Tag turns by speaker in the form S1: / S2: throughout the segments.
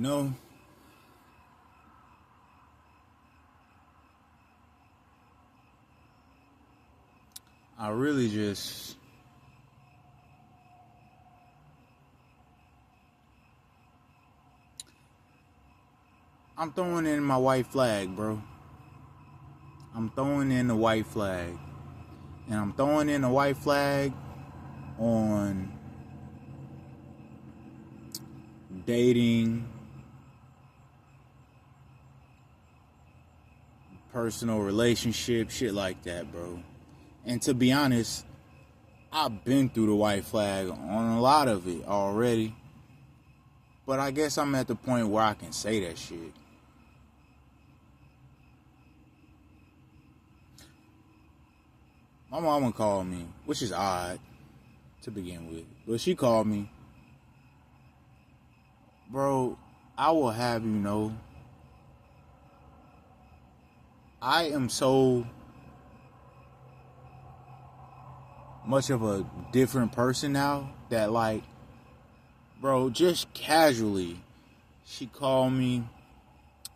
S1: know, I really just I'm throwing in my white flag, bro. I'm throwing in the white flag. And I'm throwing in the white flag on dating, personal relationship, shit like that, bro. And to be honest, I've been through the white flag on a lot of it already. But I guess I'm at the point where I can say that shit. My mama called me, which is odd to begin with. But she called me. Bro, I will have you know, I am so much of a different person now that, like, bro, just casually, she called me,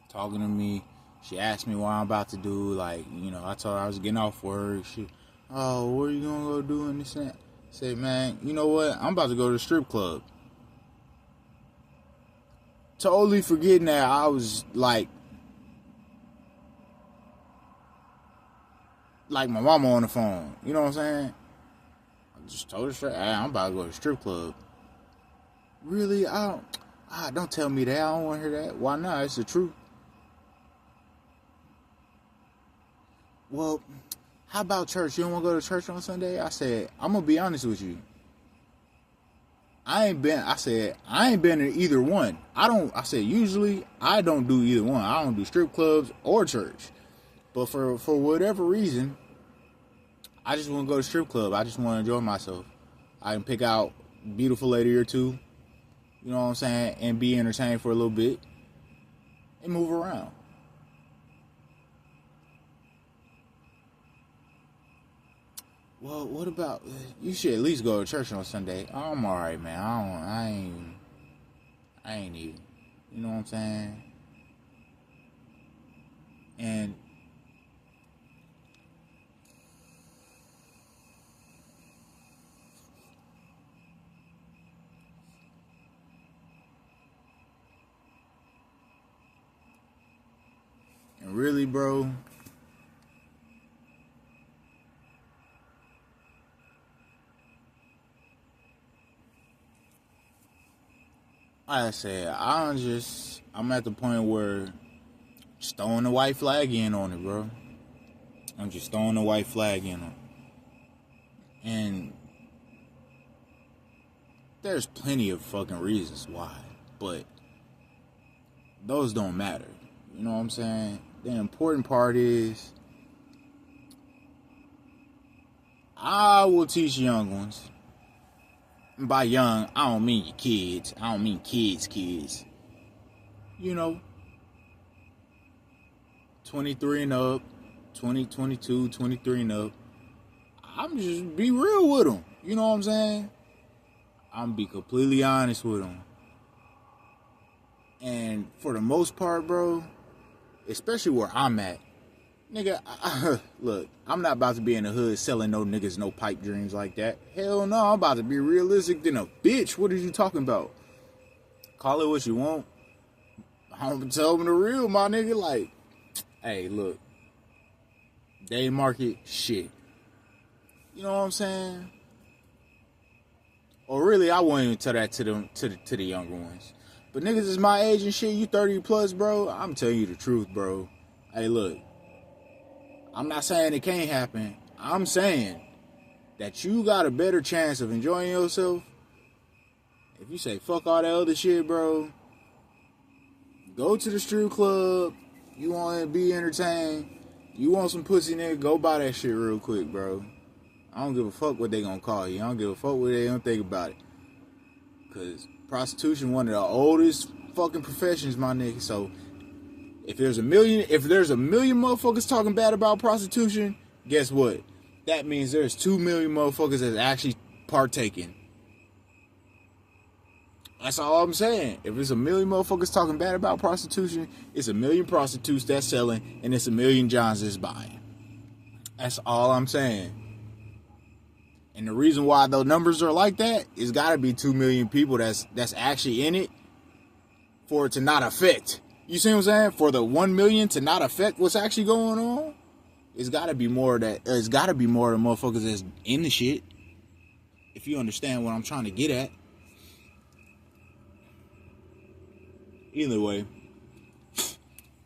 S1: talking to me. She asked me what I'm about to do. Like, you know, I told her I was getting off work. Oh, what are you gonna go do in this and that? I said, man, you know what? I'm about to go to the strip club. Totally forgetting that I was like my mama on the phone. You know what I'm saying? I just told her straight, hey, I'm about to go to the strip club. Really? Don't tell me that. I don't want to hear that. Why not? It's the truth. Well, how about church? You don't want to go to church on Sunday? I said, I'm going to be honest with you. I ain't been in either one. Usually I don't do either one. I don't do strip clubs or church. But for whatever reason, I just want to go to strip club. I just want to enjoy myself. I can pick out a beautiful lady or two, you know what I'm saying, and be entertained for a little bit and move around. Well, what about, you should at least go to church on Sunday. I'm alright, man. I ain't even, you know what I'm saying? And really, bro, like I said, I'm at the point where just throwing the white flag in on it, bro. I'm just throwing the white flag in on it. And there's plenty of fucking reasons why, but those don't matter. You know what I'm saying? The important part is I will teach young ones. And by young, I don't mean your kids. I don't mean kids. You know, 23 and up, 20, 22, 23 and up. I'm just be real with them. You know what I'm saying? I'm be completely honest with them. And for the most part, bro, especially where I'm at, nigga, look, I'm not about to be in the hood selling no niggas no pipe dreams like that. Hell no, I'm about to be realistic than a bitch. What are you talking about? Call it what you want. I'm telling them the real, my nigga. Like, hey, look, day market shit. You know what I'm saying? Or really, I won't even tell that to the younger ones. But niggas is my age and shit. You 30 plus, bro. I'm telling you the truth, bro. Hey, look. I'm not saying it can't happen. I'm saying that you got a better chance of enjoying yourself if you say fuck all that other shit, bro. Go to the strip club. You want to be entertained. You want some pussy, nigga, go buy that shit real quick, bro. I don't give a fuck what they gonna call you. I don't give a fuck what they don't think about it. Because prostitution, one of the oldest fucking professions, my nigga. So if there's a million motherfuckers talking bad about prostitution, guess what? That means there's 2 million motherfuckers that's actually partaking. That's all I'm saying. If it's a million motherfuckers talking bad about prostitution, it's a million prostitutes that's selling, and it's a million Johns that's buying. That's all I'm saying. And the reason why those numbers are like that, it's got to be 2 million people that's actually in it for it to not affect. You see what I'm saying? For the 1 million to not affect what's actually going on, it's got to be more of that. It's got to be more of the motherfuckers that's in the shit. If you understand what I'm trying to get at. Either way,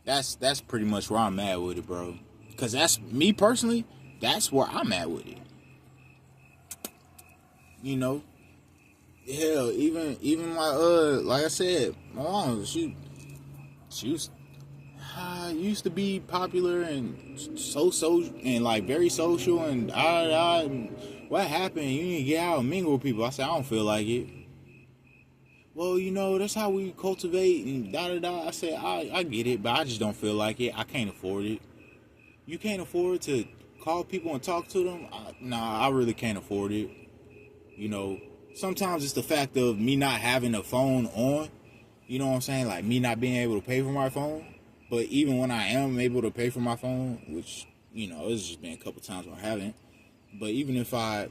S1: that's pretty much where I'm at with it, bro. Cause that's me personally. That's where I'm at with it. You know, hell, even my like I said, my mom, she was used to be popular and so and like very social and and what happened? You need to get out and mingle with people. I said I don't feel like it. Well, you know, that's how we cultivate and I said, I get it, but I just don't feel like it. I can't afford it. You can't afford to call people and talk to them? Nah, I really can't afford it. You know, sometimes it's the fact of me not having a phone on. You know what I'm saying? Like me not being able to pay for my phone. But even when I am able to pay for my phone, which, you know, it's just been a couple times where I haven't. But even if I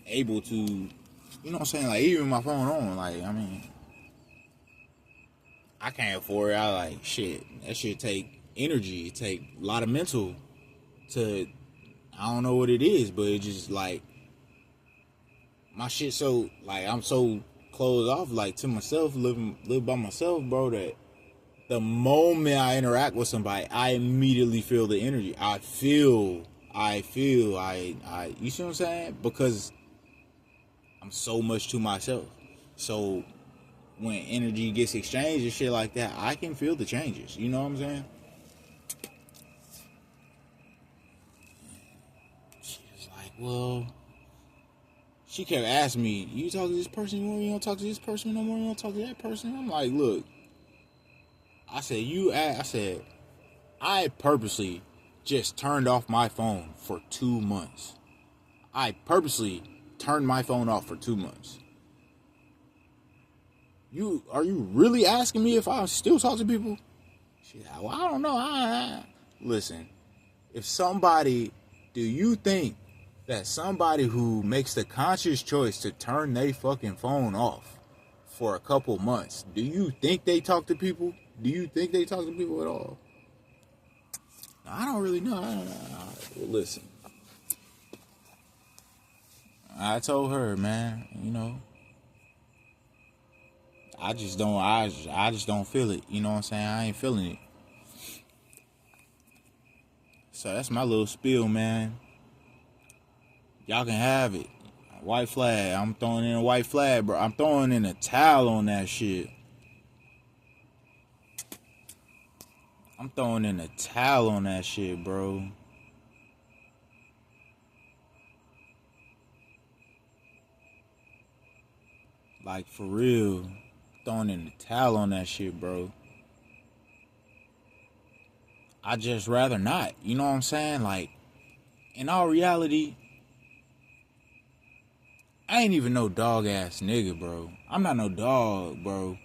S1: able to, you know what I'm saying? Like, even my phone on, like, I mean, I can't afford it. I like, shit, that shit take energy. It take a lot of mental to, I don't know what it is, but it just, like, my shit so, like, I'm so closed off, like, to myself, live by myself, bro, that the moment I interact with somebody, I immediately feel the energy. I feel, you see what I'm saying? Because I'm so much to myself. So when energy gets exchanged and shit like that, I can feel the changes. You know what I'm saying? She was like, well, she kept asking me, you talk to this person anymore? You don't talk to this person no more? You don't talk to that person? I'm like, look, I said, I purposely just turned off my phone for 2 months. I purposely turned my phone off for 2 months. Are you really asking me if I still talk to people? She's like, well, I don't know. Listen, do you think that somebody who makes the conscious choice to turn their fucking phone off for a couple months, do you think they talk to people? Do you think they talk to people at all? I don't really know. Well, listen, I told her, man, you know, I just don't feel it. You know what I'm saying? I ain't feeling it. So that's my little spiel, man. Y'all can have it. White flag. I'm throwing in a white flag, bro. I'm throwing in a towel on that shit. I'm throwing in a towel on that shit, bro. Like, for real. Throwing in the towel on that shit, bro. I just rather not. You know what I'm saying? Like, in all reality, I ain't even no dog ass nigga, bro. I'm not no dog, bro.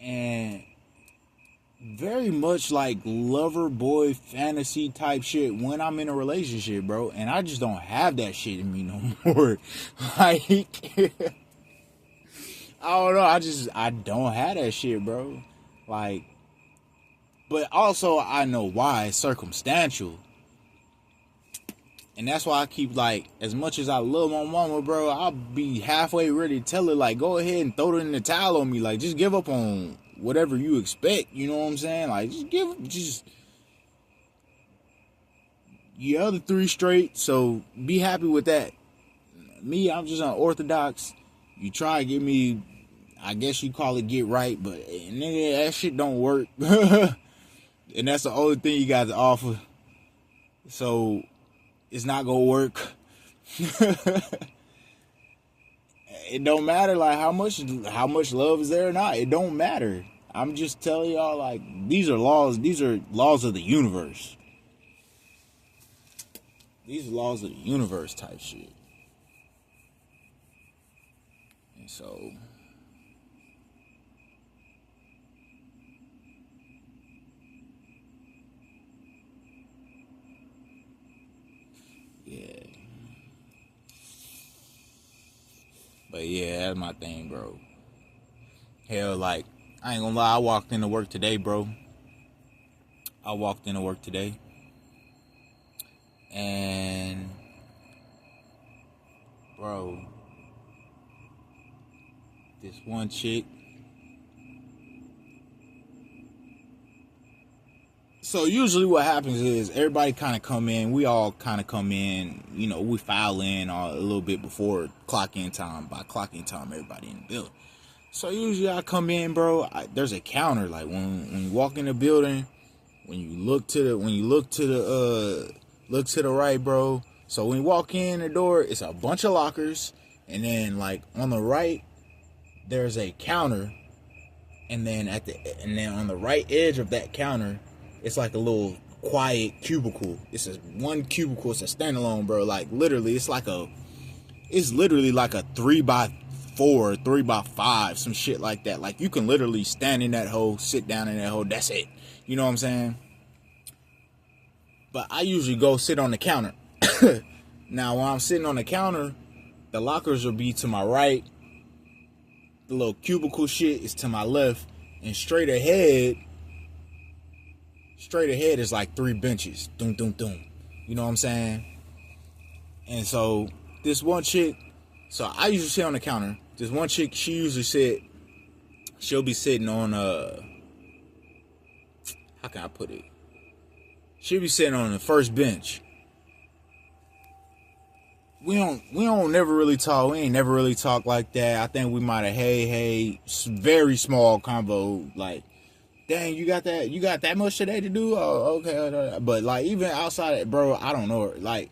S1: And very much like lover boy fantasy type shit when I'm in a relationship, bro. And I just don't have that shit in me no more. Like, I don't know. I don't have that shit, bro. Like, but also I know why. It's circumstantial. And that's why I keep, like, as much as I love my mama, bro, I'll be halfway ready to tell her, like, go ahead and throw it in the towel on me. Like, just give up on whatever you expect. You know what I'm saying? Like, your other 3 straight. So be happy with that. Me, I'm just unorthodox. You try to get me, I guess you call it get right, but nigga, that shit don't work. And that's the only thing you got to offer. So it's not gonna work. It don't matter like how much love is there or not. It don't matter. I'm just telling y'all, like, these are laws of the universe. These are laws of the universe type shit. So yeah. But yeah, that's my thing, bro. Hell, like, I ain't gonna lie, I walked into work today, bro. And bro, this one chick. So usually what happens is everybody kind of come in. We all kind of come in. You know, we file in a little bit before clock in time. By clock in time, everybody in the building. So usually I come in, bro. There's a counter. Like when you walk in the building, when you look to the right, bro. So when you walk in the door, it's a bunch of lockers, and then like on the right, there's a counter, and then on the right edge of that counter, it's like a little quiet cubicle. It's a one cubicle. It's a standalone, bro. Like literally, it's literally like a 3x4, 3x5, some shit like that. Like you can literally stand in that hole, sit down in that hole. That's it. You know what I'm saying? But I usually go sit on the counter. Now, when I'm sitting on the counter, the lockers will be to my right. The little cubicle shit is to my left. And straight ahead is like 3 benches. Doom, doom, doom. You know what I'm saying? And so, this one chick, so I usually sit on the counter. This one chick, she'll be sitting on, how can I put it? She'll be sitting on the first bench. We don't never really talk. We ain't never really talk like that. I think we might have hey, very small convo. Like, dang, you got that much today to do? Oh, okay. But like even outside of it, bro, I don't know. Like,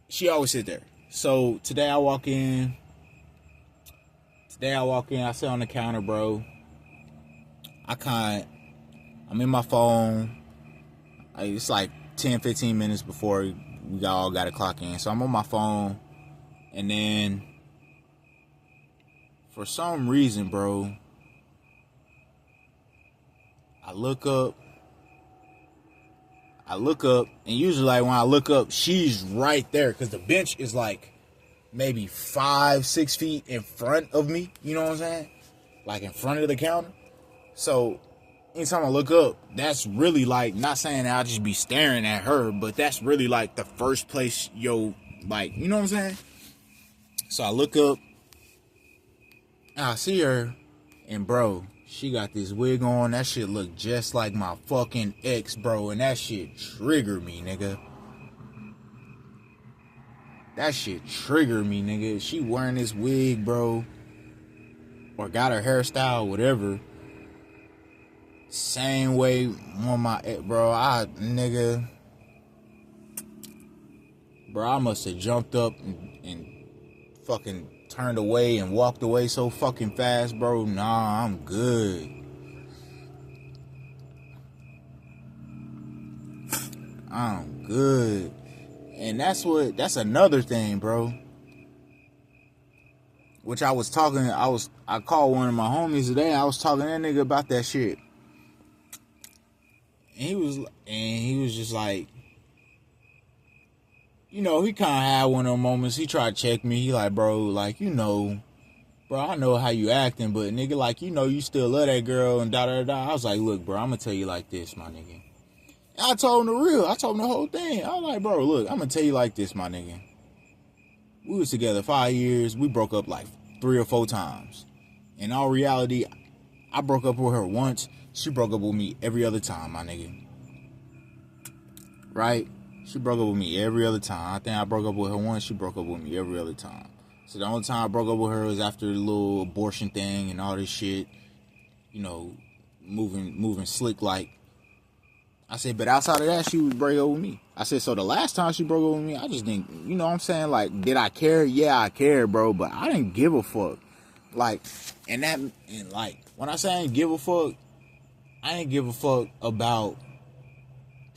S1: she always sit there. So today I walk in. I sit on the counter, bro. I'm in my phone. It's like 10-15 minutes before we all got to clock in. So I'm on my phone. And then for some reason, bro, I look up. And usually like when I look up, she's right there. Because the bench is like maybe 5-6 feet in front of me. You know what I'm saying? Like in front of the counter. So anytime I look up, that's really like, not saying that I'll just be staring at her, but that's really like the first place, like, you know what I'm saying? So I look up, and I see her, and bro, she got this wig on. That shit look just like my fucking ex, bro, and that shit triggered me, nigga. She wearing this wig, bro, or got her hairstyle, whatever. Same way on my ex, bro. I must have jumped up and fucking turned away and walked away so fucking fast, bro. Nah, I'm good. And that's another thing, bro. Which I called one of my homies today. I was talking to that nigga about that shit. And he was just like, you know, he kind of had one of those moments. He tried to check me. He like, bro, like, you know, bro, I know how you acting, but nigga, like, you know, you still love that girl and da-da-da. I was like, look, bro, I'm going to tell you like this, my nigga. And I told him the real. I told him the whole thing. I was like, bro, look, I'm going to tell you like this, my nigga. We was together 5 years. We broke up like 3 or 4 times. In all reality, I broke up with her once. She broke up with me every other time, my nigga. Right? She broke up with me every other time. I think I broke up with her once. She broke up with me every other time. So the only time I broke up with her was after the little abortion thing and all this shit. You know, moving slick like. I said, but outside of that, she would break up with me. I said, so the last time she broke up with me, I just didn't, you know what I'm saying? Like, did I care? Yeah, I cared, bro. But I didn't give a fuck. Like, and like, when I say I didn't give a fuck, I ain't give a fuck about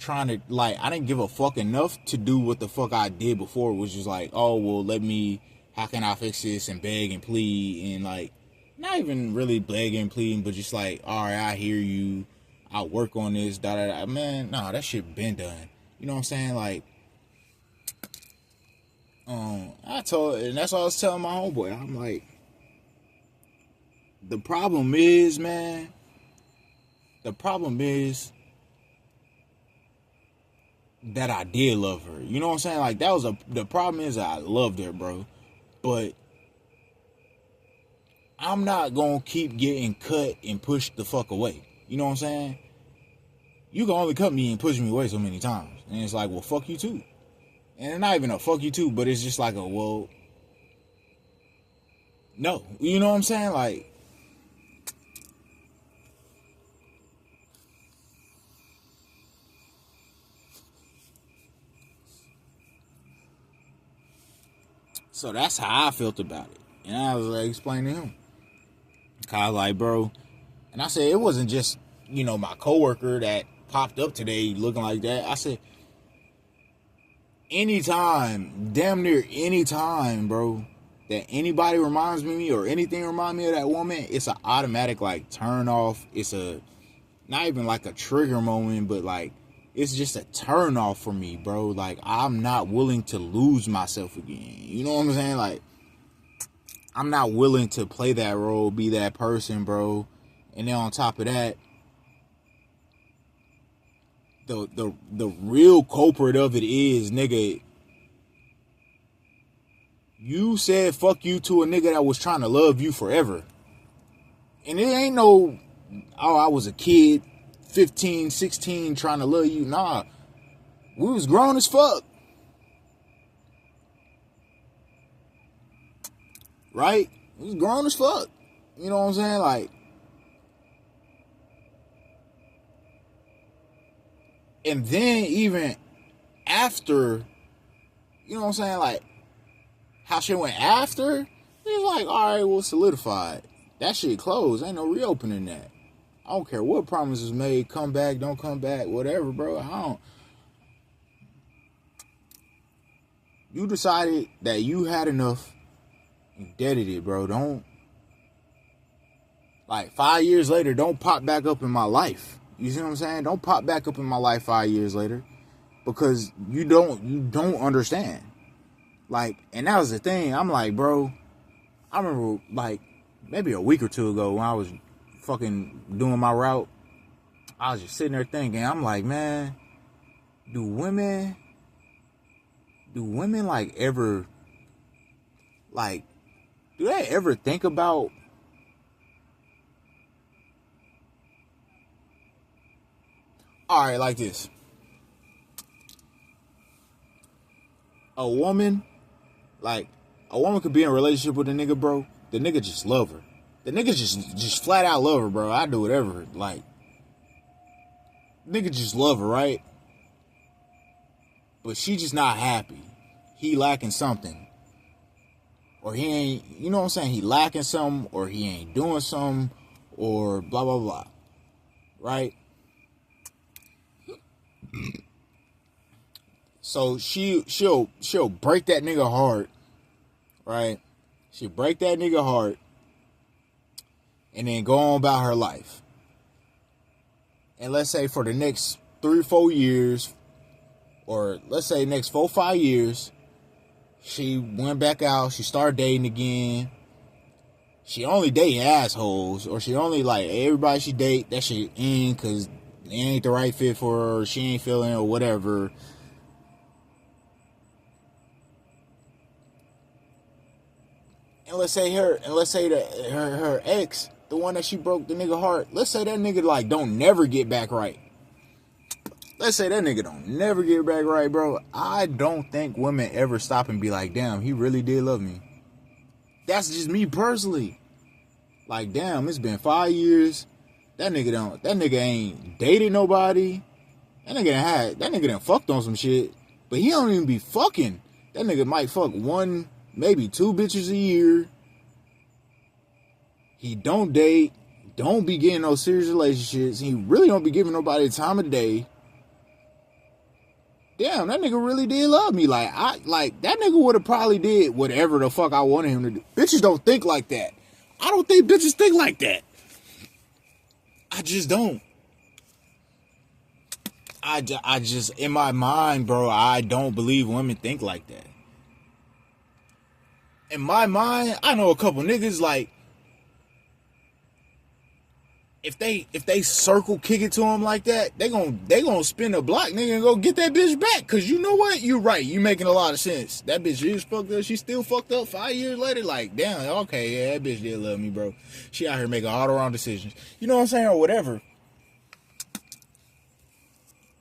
S1: trying to, like, I didn't give a fuck enough to do what the fuck I did before, which is like, oh, well, how can I fix this, and beg and plead, and like, not even really begging and pleading, but just like, all right, I hear you, I'll work on this, da da da. Man, nah, that shit been done. You know what I'm saying? Like, and that's what I was telling my homeboy. I'm like, the problem is that I did love her. You know what I'm saying? Like, the problem is I loved her, bro. But I'm not gonna keep getting cut and pushed the fuck away. You know what I'm saying? You can only cut me and push me away so many times. And it's like, well, fuck you too. And it's not even a fuck you too, but it's just like a, well, no. You know what I'm saying? Like, so that's how I felt about it. And I was like, explaining to him. I was like, bro, and I said, it wasn't just, my coworker that popped up today looking like that. I said, damn near any time, bro, that anybody reminds me or anything remind me of that woman, it's an automatic, like, turn off. It's not even like a trigger moment, but like, it's just a turn off for me, bro. Like, I'm not willing to lose myself again. You know what I'm saying? Like, I'm not willing to play that role, be that person, bro. And then on top of that, the real culprit of it is, nigga, you said fuck you to a nigga that was trying to love you forever. And it ain't no, oh, I was a kid, 15, 16, trying to love you. Nah, we was grown as fuck. Right? We was grown as fuck. You know what I'm saying? Like, and then even after, you know what I'm saying? Like, how shit went after, it's like, all right, well, solidified. That shit closed. Ain't no reopening that. I don't care what promises made, come back, don't come back, whatever, bro. You decided that you had enough. You deaded it, bro. Don't, like, 5 years later, don't pop back up in my life. You see what I'm saying? Don't pop back up in my life 5 years later, because you don't understand. Like, and that was the thing. I'm like, bro, I remember, like, maybe a week or two ago when I was fucking doing my route, I was just sitting there thinking, I'm like, man, do women like ever, like, do they ever think about, all right, like this. A woman could be in a relationship with a nigga, bro. The nigga just love her. The nigga just flat out love her, bro. I do whatever. Like, nigga just love her, right? But she just not happy. He lacking something. Or he ain't, you know what I'm saying? He lacking something, or he ain't doing something, or blah, blah, blah. Right? So she'll break that nigga heart, right? She'll break that nigga heart and then go on about her life. And let's say for the next 3-4 years, or let's say next 4-5 years, she went back out, she started dating again. She only dating assholes, or she only, like, everybody she date, that shit in because it ain't the right fit for her, or she ain't feeling, or whatever. And let's say her ex, the one that she broke the nigga heart, let's say that nigga, like, don't never get back right. Let's say that nigga don't never get back right, bro. I don't think women ever stop and be like, damn, he really did love me. That's just me personally. Like, damn, it's been 5 years. That nigga ain't dated nobody. That nigga done fucked on some shit. But he don't even be fucking. That nigga might fuck 1, maybe 2 bitches a year. He don't date. Don't be getting no serious relationships. He really don't be giving nobody the time of day. damn, that nigga really did love me. Like that nigga would have probably did whatever the fuck I wanted him to do. Bitches don't think like that. I don't think bitches think like that. I just don't. I just, in my mind, bro, I don't believe women think like that. In my mind, I know a couple niggas, like, if they circle kick it to them like that, they gonna spin a block, nigga, and go get that bitch back. Cause you know what? You're right. You making a lot of sense. That bitch is fucked up. She still fucked up 5 years later. Like, damn, okay, yeah, that bitch did love me, bro. She out here making all the wrong decisions. You know what I'm saying? Or whatever.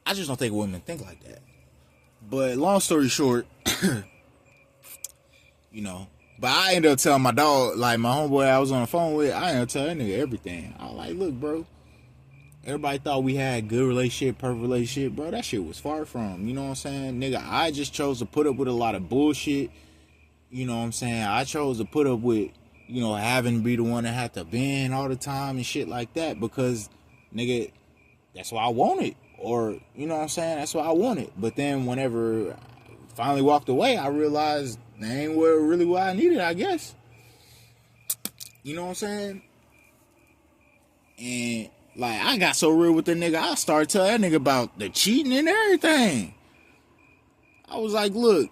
S1: I just don't think women think like that. But long story short, you know, but I ended up telling my dog, like my homeboy I was on the phone with, I ended up telling that nigga everything. I was like, look, bro, everybody thought we had a good relationship, perfect relationship, bro. That shit was far from, you know what I'm saying? Nigga, I just chose to put up with a lot of bullshit. You know what I'm saying? I chose to put up with, you know, having to be the one that had to bend all the time and shit like that because, nigga, that's what I wanted. Or, you know what I'm saying? That's what I wanted. But then whenever I finally walked away, I realized that ain't really what I needed, I guess. You know what I'm saying? And, like, I got so real with the nigga, I started telling that nigga about the cheating and everything. I was like, look,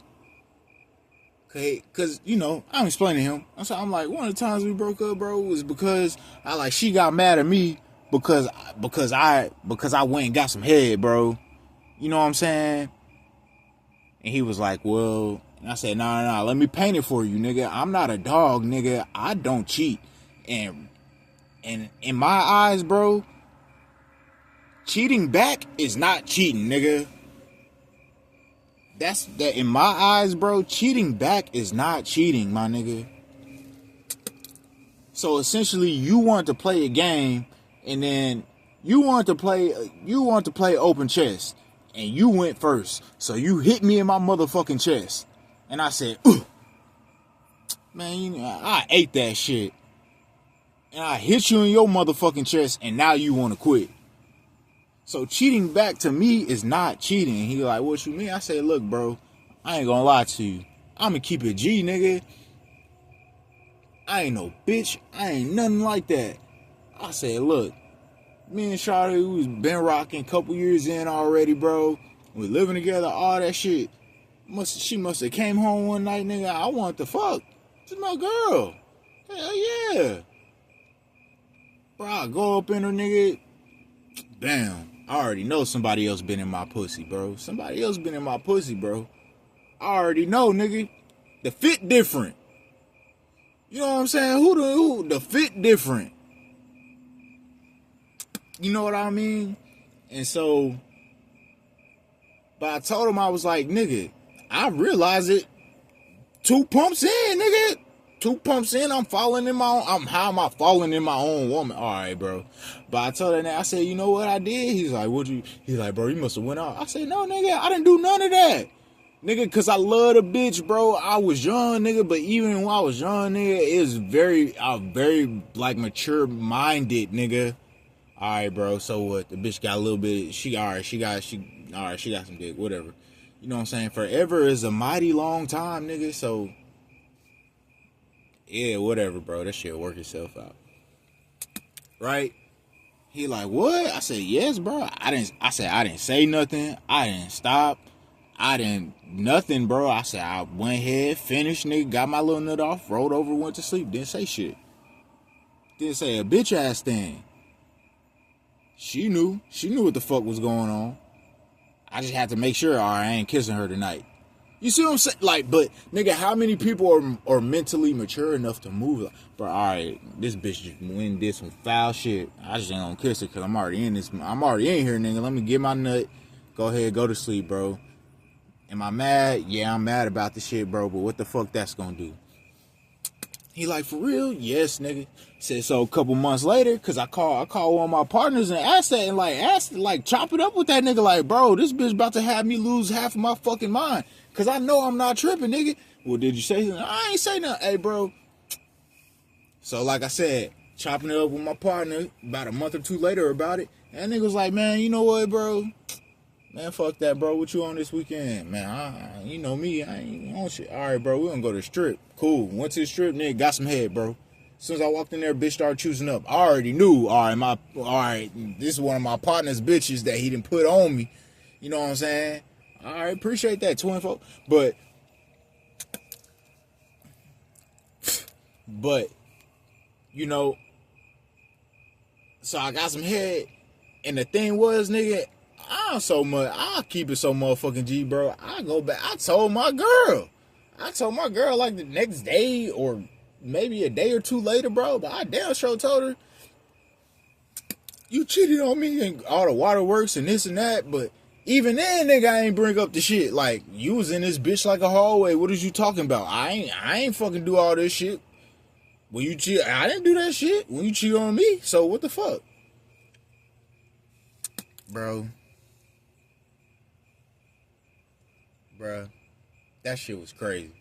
S1: okay, because, you know, I'm explaining to him. I'm like, one of the times we broke up, bro, was because she got mad at me because I went and got some head, bro. You know what I'm saying? And he was like, well, and I said, nah, let me paint it for you, nigga. I'm not a dog, nigga. I don't cheat. And in my eyes, bro, cheating back is not cheating, nigga. That's that in my eyes, bro. Cheating back is not cheating, my nigga. So essentially, you want to play a game, and then you want to play open chess, and you went first. So you hit me in my motherfucking chest, and I said, ugh. Man, I ate that shit, and I hit you in your motherfucking chest, and now you want to quit. So cheating back to me is not cheating. He like, what you mean? I say, look, bro, I ain't gonna lie to you. I'm gonna keep it G, nigga. I ain't no bitch. I ain't nothing like that. I said, look, me and Shawty, we was been rocking a couple years in already, bro. We living together, all that shit. She must have came home one night, nigga. I want to fuck. This is my girl. Hell yeah. Bro, I go up in her, nigga. Damn. I already know somebody else been in my pussy, bro. Somebody else been in my pussy, bro. I already know, nigga. The fit different. You know what I'm saying? Who the fit different. You know what I mean? And so, but I told him, I was like, nigga, I realized it 2 pumps in, nigga. 2 pumps in, I'm falling in my own, how am I falling in my own woman? All right, bro. But I told her that, I said, you know what I did? He's like, he's like, bro, you must have went out. I said, no, nigga, I didn't do none of that. Nigga, cause I love the bitch, bro. I was young, nigga, but even when I was young, nigga, it was very, like, mature-minded, nigga. All right, bro, so what? The bitch got a little bit, she got some dick, whatever. You know what I'm saying? Forever is a mighty long time, nigga, so... yeah, whatever, bro. That shit work itself out. Right? He like, what? I said, yes, bro. I didn't say nothing. I didn't stop. Nothing, bro. I said, I went ahead, finished, nigga, got my little nut off, rolled over, went to sleep. Didn't say shit. Didn't say a bitch ass thing. She knew what the fuck was going on. I just had to make sure, all right, I ain't kissing her tonight. You see what I'm saying? Like, but, nigga, how many people are mentally mature enough to move? Like, bro, all right, this bitch just went and did some foul shit. I just ain't gonna kiss her because I'm already in here, nigga. Let me get my nut. Go ahead, go to sleep, bro. Am I mad? Yeah, I'm mad about the shit, bro, but what the fuck that's gonna do? He like, for real? Yes, nigga. Said so a couple months later, cause I call one of my partners and asked that and like chop it up with that nigga, like, bro, this bitch about to have me lose half of my fucking mind. Cause I know I'm not tripping, nigga. Well, did you say something? I ain't say nothing. Hey, bro. So like I said, chopping it up with my partner about a month or two later about it. And that nigga was like, man, you know what, bro? Man, fuck that, bro. What you on this weekend? Man, you know me. I ain't on shit. All right, bro. We gonna go to the strip. Cool. Went to the strip, nigga. Got some head, bro. As soon as I walked in there, bitch started choosing up. I already knew. All right. This is one of my partner's bitches that he didn't put on me. You know what I'm saying? All right, appreciate that, twin folk. But, you know, so I got some head, and the thing was, nigga, I'll keep it so motherfucking G, bro. I go back. I told my girl like the next day or maybe a day or two later, bro. But I damn sure told her, you cheated on me and all the waterworks and this and that. But even then, nigga, I ain't bring up the shit. Like, you was in this bitch like a hallway. What is you talking about? I ain't fucking do all this shit. When you cheat, I didn't do that shit. When you cheat on me, so what the fuck? Bro, that shit was crazy.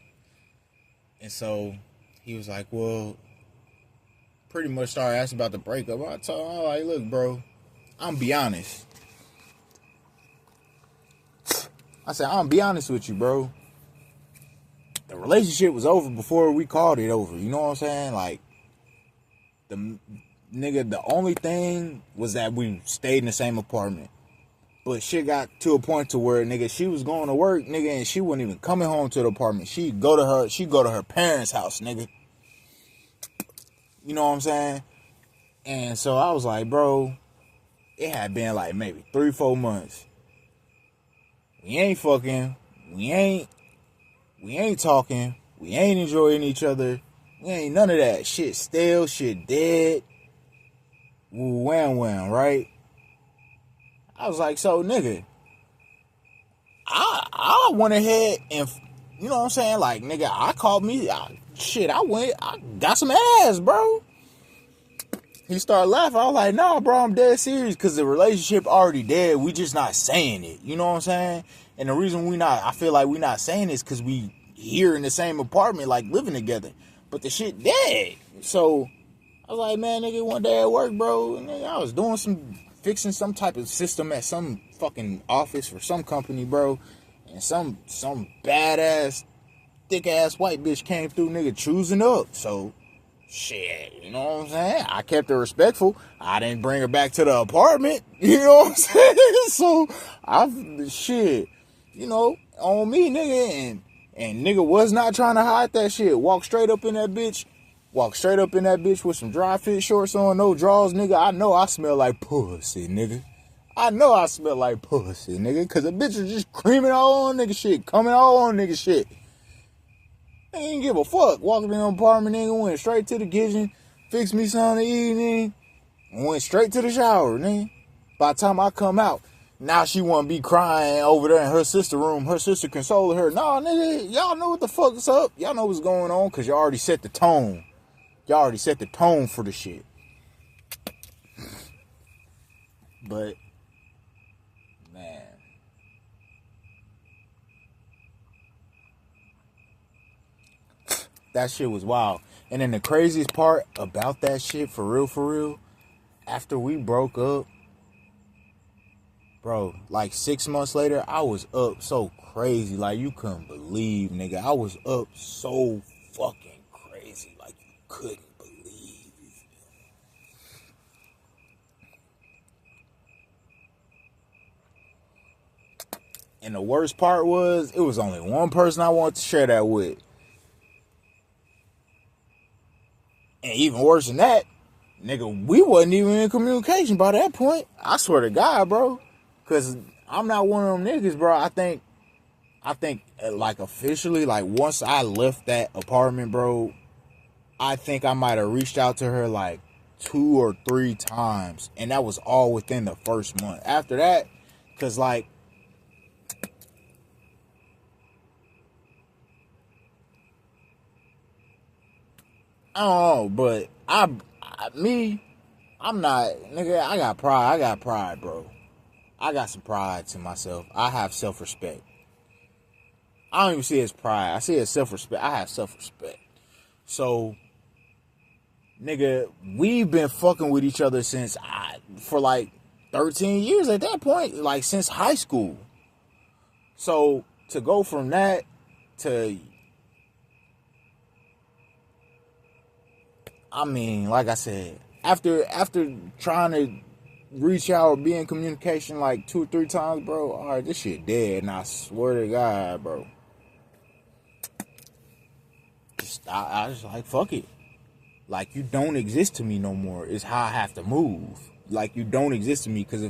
S1: And so he was like, well, pretty much started asking about the breakup. I told him, like, look, bro, I'm be honest. I said, I'm be honest with you, bro. The relationship was over before we called it over. You know what I'm saying? Like, the only thing was that we stayed in the same apartment. But shit got to a point to where, nigga, she was going to work, nigga, and she wasn't even coming home to the apartment. She'd go to her parents' house, nigga. You know what I'm saying? And so I was like, bro, it had been like maybe 3-4 months. We ain't fucking. We ain't talking. We ain't enjoying each other. We ain't none of that. Shit stale, shit dead. Woo wham, right? I was like, so nigga, I went ahead and, you know what I'm saying? Like, nigga, I got some ass, bro. He started laughing. I was like, nah, bro, I'm dead serious, because the relationship already dead. We just not saying it. You know what I'm saying? And the reason I feel like we not saying this because we here in the same apartment, like living together. But the shit dead. So I was like, man, nigga, one day at work, bro, nigga, I was fixing some type of system at some fucking office for some company, bro. And some badass, thick ass white bitch came through, nigga, choosing up. So shit, you know what I'm saying? I kept her respectful. I didn't bring her back to the apartment. You know what I'm saying? So you know, on me, nigga, and nigga was not trying to hide that shit. Walk straight up in that bitch with some dry fit shorts on, no drawers, nigga. I know I smell like pussy, nigga. Cause a bitch was just creaming all on nigga shit, coming all on nigga shit. I ain't give a fuck. Walked in the apartment, nigga, went straight to the kitchen, fixed me something to eat, nigga, and went straight to the shower, nigga. By the time I come out, now she want to be crying over there in her sister's room. Her sister consoling her. Nah, nigga, y'all know what the fuck's up. Y'all know what's going on, because y'all already set the tone. Y'all already set the tone for the shit. But, man. That shit was wild. And then the craziest part about that shit, for real, after we broke up, bro, like 6 months later, I was up so crazy. Like, you couldn't believe, nigga. I was up so fucking crazy. Like, you couldn't believe. And the worst part was, it was only one person I wanted to share that with. And even worse than that, nigga, we wasn't even in communication by that point. I swear to God, bro. Because I'm not one of them niggas, bro. I think, like, officially, like, once I left that apartment, bro, I think I might have reached out to her, like, 2 or 3 times. And that was all within the first month. After that, because, like, I don't know, but I'm not, nigga, I got pride, bro. I got some pride to myself. I have self-respect. I don't even see it as pride. I see it as self-respect. I have self-respect. So, nigga, we've been fucking with each other for like 13 years at that point, like since high school. So to go from that to, I mean, like I said, after trying to reach out or be in communication like 2 or 3 times, bro, all right, this shit dead. And I swear to God, bro, I just like, fuck it. Like, you don't exist to me no more. It's how I have to move. Like, you don't exist to me, because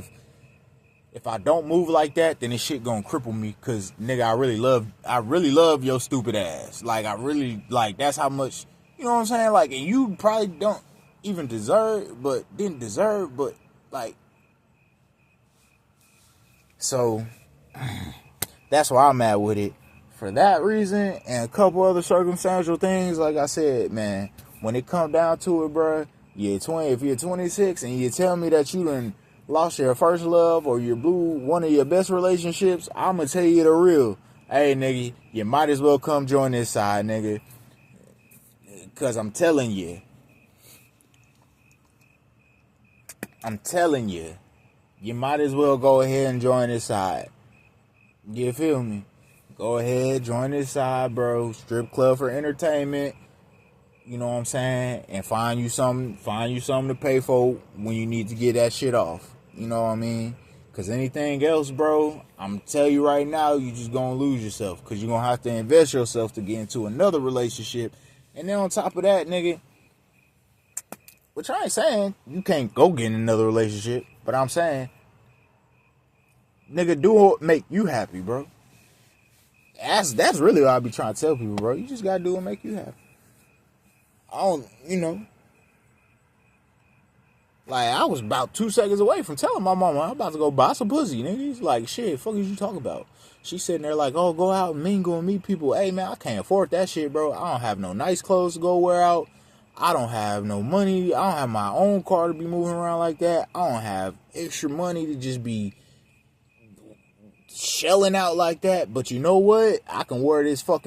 S1: if I don't move like that, then this shit gonna cripple me. Cause nigga, I really love your stupid ass. Like, I really, like, that's how much, you know what I'm saying? Like, and you probably don't even didn't deserve, but like, so that's why I'm at with it. For that reason and a couple other circumstantial things, like I said, man, when it come down to it, bro, if you're 26 and you tell me that you done lost your first love or you blew one of your best relationships, I'm gonna tell you the real. Hey, nigga, you might as well come join this side, nigga. Cause I'm telling you, you might as well go ahead and join this side. You feel me? Go ahead, join this side, bro. Strip club for entertainment. You know what I'm saying? And find you something to pay for when you need to get that shit off. You know what I mean? Because anything else, bro, I'm telling you right now, you just gonna lose yourself. Because you're gonna have to invest yourself to get into another relationship. And then on top of that, nigga, which I ain't saying you can't go get in another relationship, but I'm saying, nigga, do what make you happy, bro. That's really what I be trying to tell people, bro. You just gotta do what make you happy. I don't, like, I was about 2 seconds away from telling my mama I'm about to go buy some pussy, nigga. He's like, shit, fuck is you talking about? She's sitting there like, oh, go out and mingle and meet people. Hey, man, I can't afford that shit, bro. I don't have no nice clothes to go wear out. I don't have no money. I don't have my own car to be moving around like that. I don't have extra money to just be shelling out like that. But you know what? I can wear this little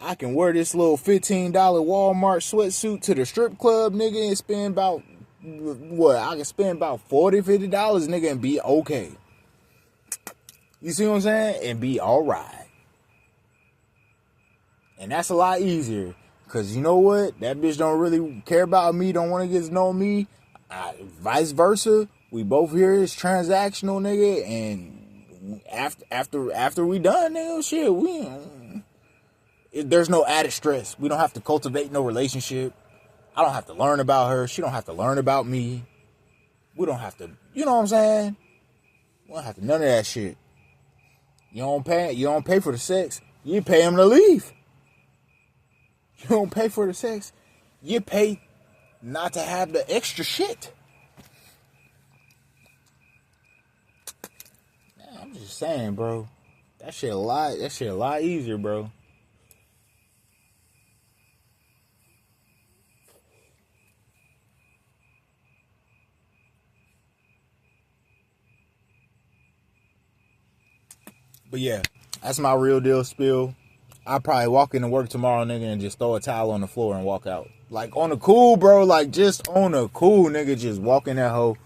S1: $15 Walmart sweatsuit to the strip club, nigga, and spend about, I can spend about $40, $50, nigga, and be okay. You see what I'm saying? And be alright. And that's a lot easier. Because you know what? That bitch don't really care about me, don't want to get to know me. Vice versa. We both here is transactional, nigga, and after we done, nigga, shit, there's no added stress. We don't have to cultivate no relationship. I don't have to learn about her. She don't have to learn about me. We don't have to, you know what I'm saying? We don't have to none of that shit. You don't pay for the sex. You pay him to leave. You don't pay for the sex. You pay not to have the extra shit. Man, I'm just saying, bro. That shit a lot easier, bro. But yeah, that's my real deal spill. I'll probably walk into work tomorrow, nigga, and just throw a towel on the floor and walk out. Like, on the cool, bro. Like, just on the cool, nigga. Just walk in that hole,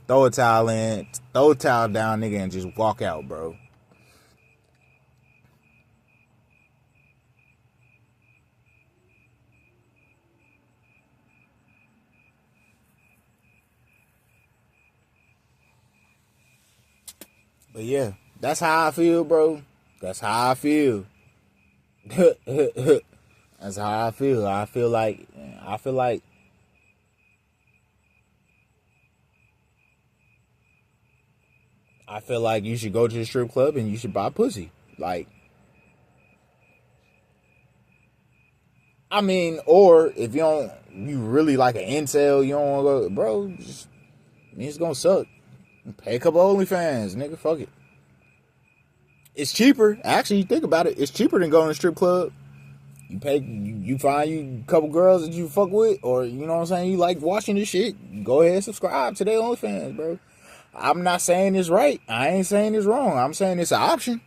S1: throw a towel in, throw a towel down, nigga, and just walk out, bro. But yeah, that's how I feel, bro. That's how I feel. That's how I feel. I feel like you should go to the strip club and you should buy pussy. Like, I mean, or if you really like an incel, you don't want to go, bro, it's gonna suck. Pay a couple OnlyFans, nigga, fuck it. It's cheaper. Actually, think about it. It's cheaper than going to a strip club. You pay, you find you a couple girls that you fuck with, or you know what I'm saying, you like watching this shit, go ahead and subscribe to their OnlyFans, bro. I'm not saying it's right. I ain't saying it's wrong. I'm saying it's an option.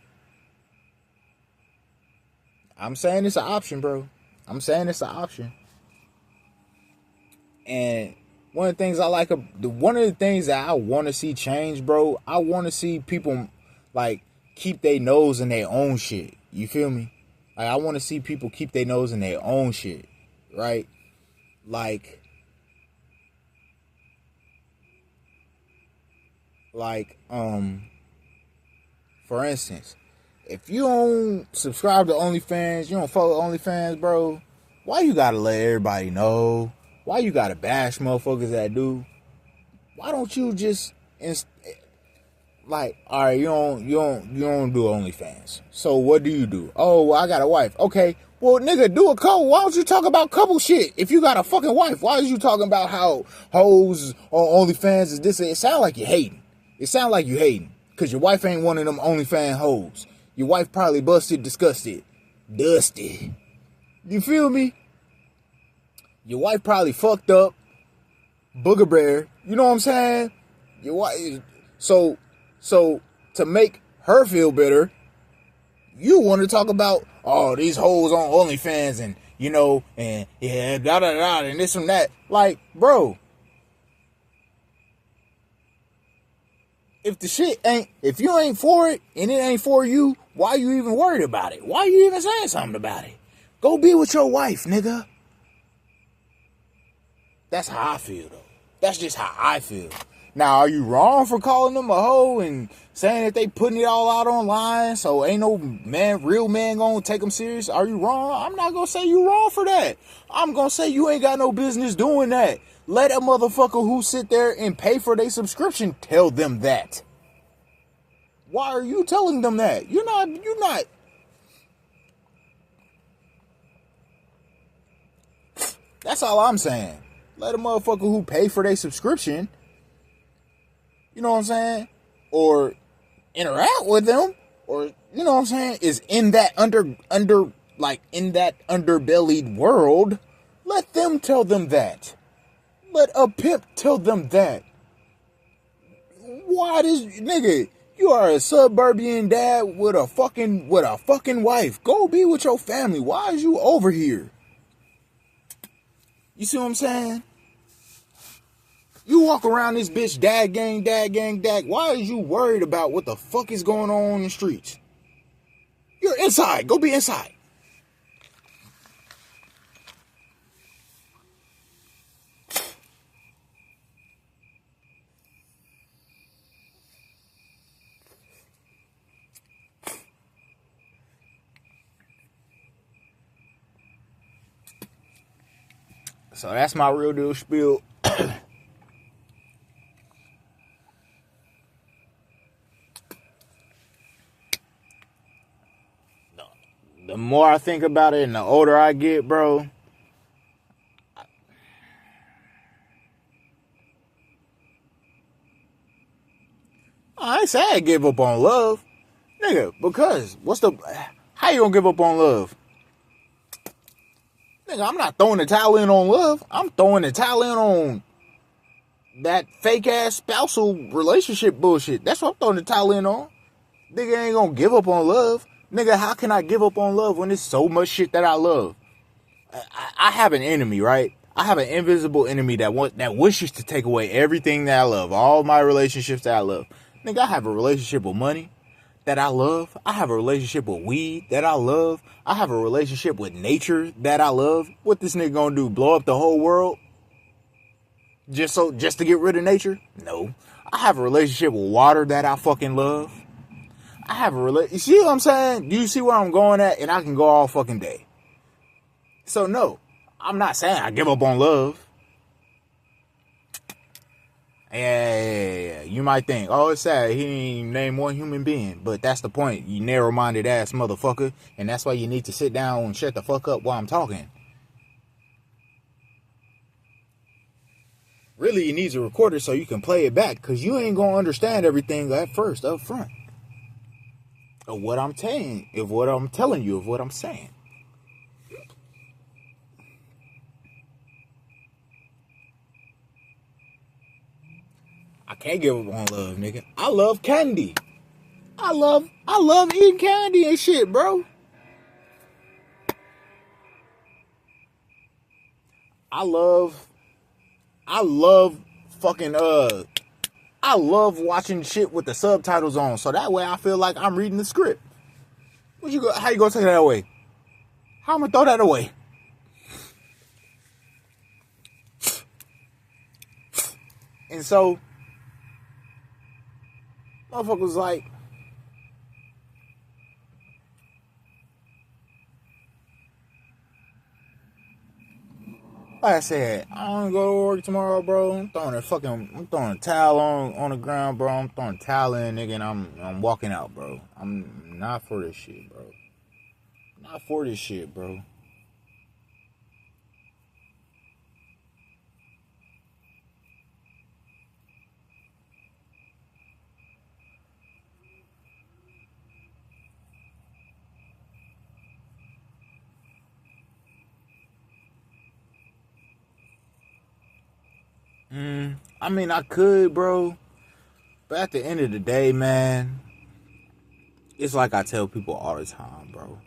S1: I'm saying it's an option, bro. I'm saying it's an option. And One of the things I like, one of the things that I want to see change, bro, I want to see people like keep their nose in their own shit. You feel me? Like, I want to see people keep their nose in their own shit, right? Like, for instance, if you don't subscribe to OnlyFans, you don't follow OnlyFans, bro, why you gotta let everybody know? Why you gotta bash motherfuckers that do? Why don't you just like, all right, you don't do OnlyFans. So what do you do? Oh, well, I got a wife. Okay, well, nigga, do a couple. Why don't you talk about couple shit? If you got a fucking wife, why is you talking about how hoes on OnlyFans is this? It sound like you hating. It sound like you hating because your wife ain't one of them OnlyFans hoes. Your wife probably busted, disgusted, dusty. You feel me? Your wife probably fucked up, booger bear. You know what I'm saying? Your wife. So to make her feel better, you want to talk about, oh, these hoes on OnlyFans and, you know, and yeah, da da da, and this and that. Like, bro, if you ain't for it and it ain't for you, why you even worried about it? Why you even saying something about it? Go be with your wife, nigga. That's how I feel, though. That's just how I feel. Now, are you wrong for calling them a hoe and saying that they putting it all out online so ain't no real man gonna take them serious? Are you wrong? I'm not gonna say you wrong for that. I'm gonna say you ain't got no business doing that. Let a motherfucker who sit there and pay for their subscription tell them that. Why are you telling them that? You're not. That's all I'm saying. Let a motherfucker who pay for their subscription, you know what I'm saying, or interact with them, or, you know what I'm saying, is in that in that underbellied world, let them tell them that. Let a pimp tell them that. Why this nigga? You are a suburban dad with a fucking wife. Go be with your family. Why is you over here? You see what I'm saying? You walk around this bitch, dad gang. Why is you worried about what the fuck is going on in the streets? You're inside. Go be inside. So that's my real deal spiel. The more I think about it and the older I get, bro, I ain't say I give up on love. Nigga, because how you gonna give up on love? Nigga, I'm not throwing the towel in on love. I'm throwing the towel in on that fake ass spousal relationship bullshit. That's what I'm throwing the towel in on. Nigga ain't gonna give up on love. Nigga, how can I give up on love when there's so much shit that I love? I have an enemy, right? I have an invisible enemy that wishes to take away everything that I love, all my relationships that I love. Nigga, I have a relationship with money that I love. I have a relationship with weed that I love. I have a relationship with nature that I love. What this nigga gonna do? Blow up the whole world? Just to get rid of nature? No. I have a relationship with water that I fucking love. I have you see what I'm saying? Do you see where I'm going at? And I can go all fucking day. So no, I'm not saying I give up on love. Yeah. You might think, oh, it's sad he didn't name one human being. But that's the point, you narrow-minded ass motherfucker. And that's why you need to sit down and shut the fuck up while I'm talking. Really, you need to record it so you can play it back. Because you ain't going to understand everything at first, up front. Of what I'm saying, of what I'm telling you, of what I'm saying. I can't give up on love, nigga. I love candy. I love eating candy and shit, bro. I love I love fucking I love watching shit with the subtitles on, so that way I feel like I'm reading the script. How you gonna take that away? How am I gonna throw that away? And so, motherfucker was like I said, I don't go to work tomorrow, bro. I'm throwing a towel on the ground, bro. I'm throwing a towel in, nigga, and I'm walking out, bro. I'm not for this shit, bro. Not for this shit, bro. I mean, I could, bro. But at the end of the day, man, it's like I tell people all the time, bro.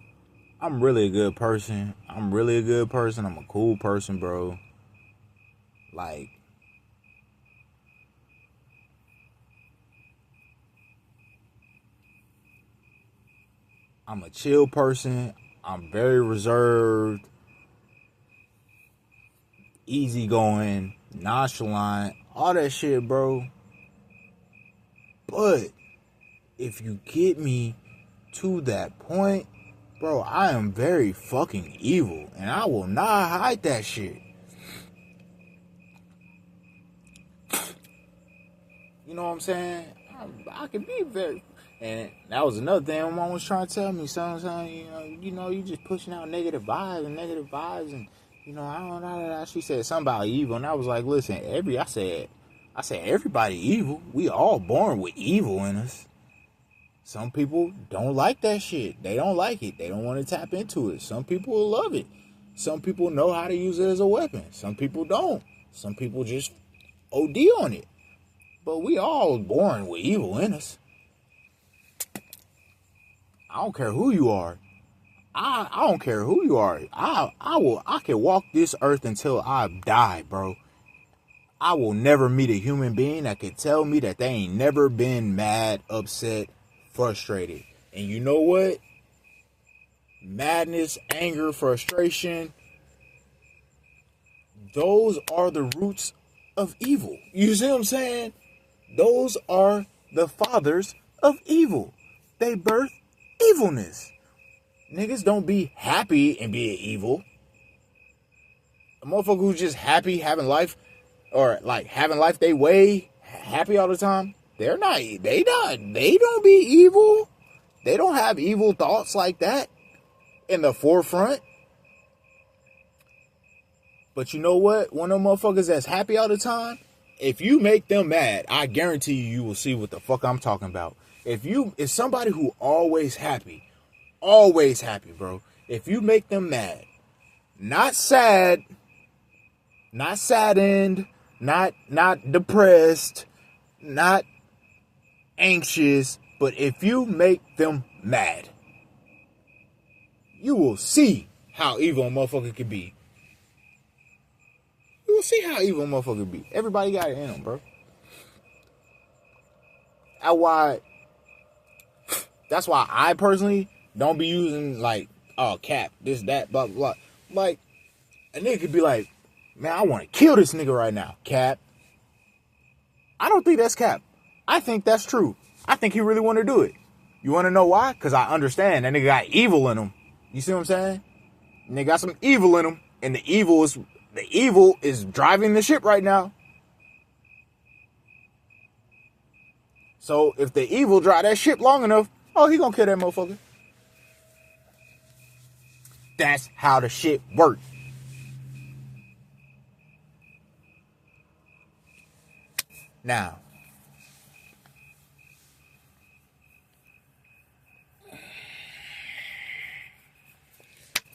S1: I'm really a good person. I'm a cool person, bro. Like, I'm a chill person. I'm very reserved, easygoing, nonchalant, all that shit, bro. But if you get me to that point, bro, I am very fucking evil, and I will not hide that shit. You know what I'm saying? I can be very, and that was another thing my mom was trying to tell me. Son, you just pushing out negative vibes, and I don't know. She said something about evil, and I was like, listen, I said everybody evil. We all born with evil in us. Some people don't like that shit. They don't like it. They don't want to tap into it. Some people will love it. Some people know how to use it as a weapon. Some people don't. Some people just OD on it. But we all born with evil in us. I don't care who you are. I don't care who you are. I can walk this earth until I die, bro. I will never meet a human being that can tell me that they ain't never been mad, upset, frustrated. And you know what? Madness, anger, frustration, those are the roots of evil. You see what I'm saying? Those are the fathers of evil. They birth evilness. Niggas don't be happy and being evil. A motherfucker who's just happy having life, or like having life they way, happy all the time, they don't be evil. They don't have evil thoughts like that in the forefront. But you know what? One of them motherfuckers that's happy all the time, if you make them mad, I guarantee you will see what the fuck I'm talking about. If somebody who always happy, bro. If you make them mad, not sad, not saddened, not depressed, not anxious, but if you make them mad, you will see how evil a motherfucker can be. You will see how evil a motherfucker can be. Everybody got it in them, bro. That's why I personally don't be using like, oh, cap, this, that, blah, blah, blah. Like, a nigga could be like, man, I want to kill this nigga right now, cap. I don't think that's cap. I think that's true. I think he really want to do it. You want to know why? Because I understand that nigga got evil in him. You see what I'm saying? Nigga got some evil in him, and the evil is driving the ship right now. So if the evil drive that ship long enough, oh, he gonna kill that motherfucker. That's how the shit works. Now,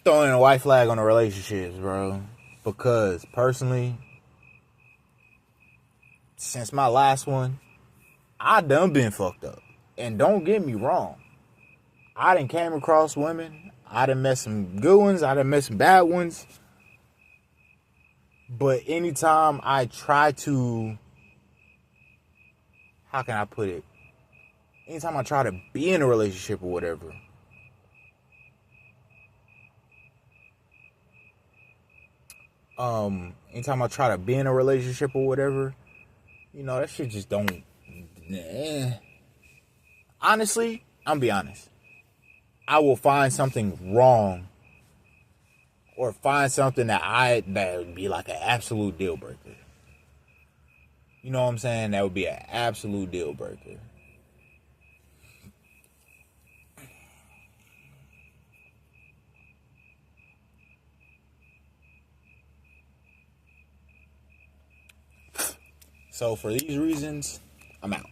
S1: throwing a white flag on the relationships, bro. Because personally, since my last one, I done been fucked up. And don't get me wrong, I done came across women. I done met some good ones. I done met some bad ones. But anytime I try to, how can I put it? Anytime I try to be in a relationship or whatever, anytime I try to be in a relationship or whatever, you know, that shit just don't. Honestly, I'm be honest. I will find something wrong or find something that would be like an absolute deal breaker. You know what I'm saying? That would be an absolute deal breaker. So for these reasons, I'm out.